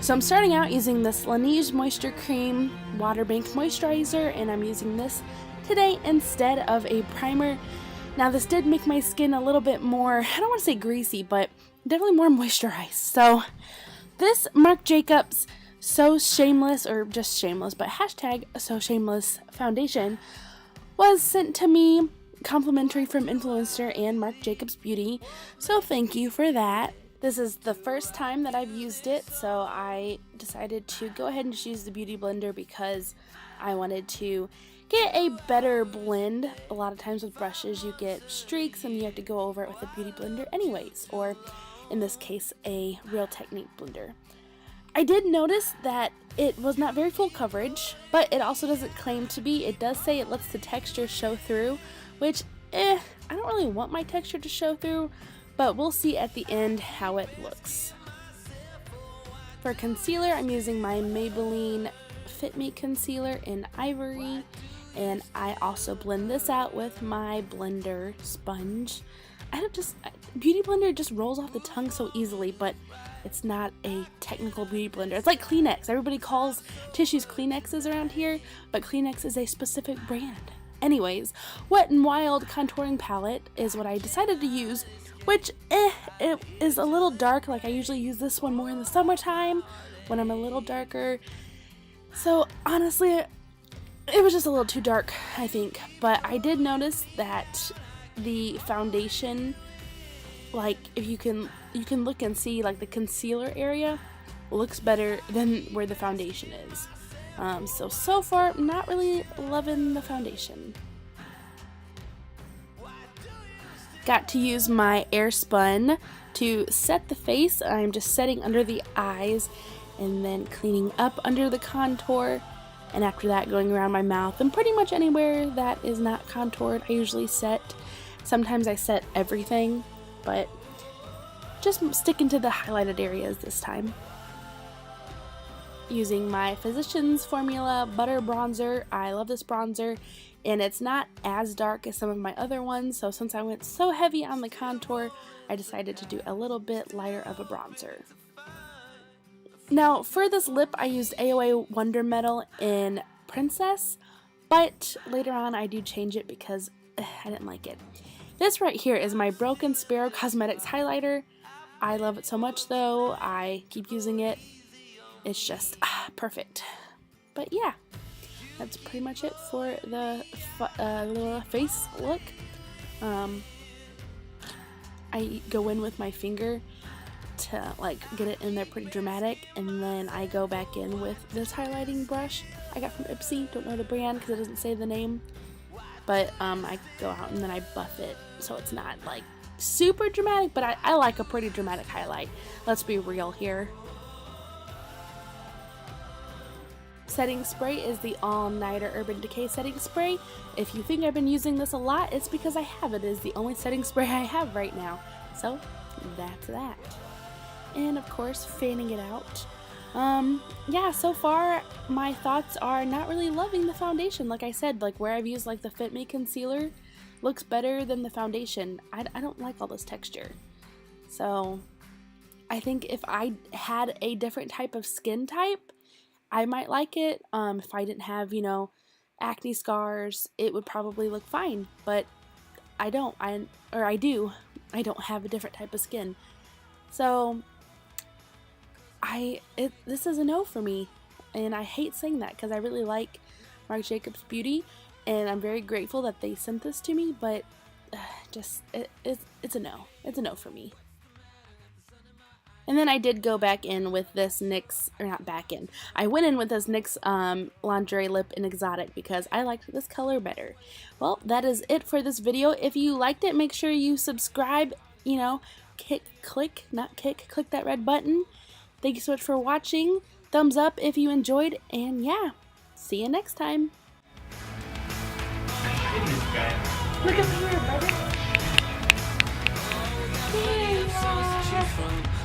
So I'm starting out using this Laneige Moisture Cream Water Bank Moisturizer, and I'm using this today instead of a primer. Now this did make my skin a little bit more, I don't want to say greasy, but definitely more moisturized. So this Marc Jacobs So Shameless, or just Shameless, but hashtag So Shameless Foundation was sent to me complimentary from Influenster and Marc Jacobs Beauty, so thank you for that. This is the first time that I've used it, so I decided to go ahead and just use the Beauty Blender because I wanted to get a better blend. A lot of times with brushes you get streaks and you have to go over it with a Beauty Blender anyways, or in this case a Real Technique blender. I did notice that it was not very full coverage, but it also doesn't claim to be. It does say it lets the texture show through, which I don't really want my texture to show through, but we'll see at the end how it looks. For concealer, I'm using my Maybelline Fit Me Concealer in Ivory, and I also blend this out with my blender sponge. Beauty Blender just rolls off the tongue so easily, but it's not a technical beauty blender. It's like Kleenex. Everybody calls tissues Kleenexes around here, but Kleenex is a specific brand. Anyways, Wet n Wild contouring palette is what I decided to use, which it is a little dark. Like I usually use this one more in the summertime when I'm a little darker. So honestly, it was just a little too dark, I think. But I did notice that the foundation, like if you can look and see, like the concealer area looks better than where the foundation is. So far I'm not really loving the foundation. Got to use my Airspun to set the face. I'm just setting under the eyes and then cleaning up under the contour, and after that going around my mouth and pretty much anywhere that is not contoured I usually set. Sometimes I set everything, but just sticking to the highlighted areas this time. Using my Physicians Formula Butter Bronzer. I love this bronzer, and it's not as dark as some of my other ones, so since I went so heavy on the contour, I decided to do a little bit lighter of a bronzer. Now for this lip I used AOA Wonder Metal in Princess, but later on I do change it because I didn't like it. This right here is my Broken Sparrow Cosmetics highlighter. I love it so much though, I keep using it. It's just perfect. But yeah, that's pretty much it for the little face look. I go in with my finger to like get it in there pretty dramatic, and then I go back in with this highlighting brush I got from Ipsy. Don't know the brand because it doesn't say the name, but I go out and then I buff it so it's not like super dramatic, but I like a pretty dramatic highlight. Let's be real here. Setting spray is the All Nighter Urban Decay setting spray. If you think I've been using this a lot, it's because I have. It is the only setting spray I have right now. So that's that. And of course, fanning it out. Yeah, so far my thoughts are not really loving the foundation. Like I said, like where I've used like the Fit Me concealer looks better than the foundation. I don't like all this texture. So I think if I had a different type of skin type, I might like it. If I didn't have, you know, acne scars, it would probably look fine, but I don't. I do. I don't have a different type of skin. So this is a no for me, and I hate saying that because I really like Marc Jacobs Beauty, and I'm very grateful that they sent this to me, but it's a no. It's a no for me. And then I did go back in with this NYX, or not back in, I went in with this NYX Lingerie Lip in Exotic because I liked this color better. Well, that is it for this video. If you liked it, make sure you subscribe, you know, click that red button. Thank you so much for watching. Thumbs up if you enjoyed, and yeah, see you next time. Look up here, brother. Yeah.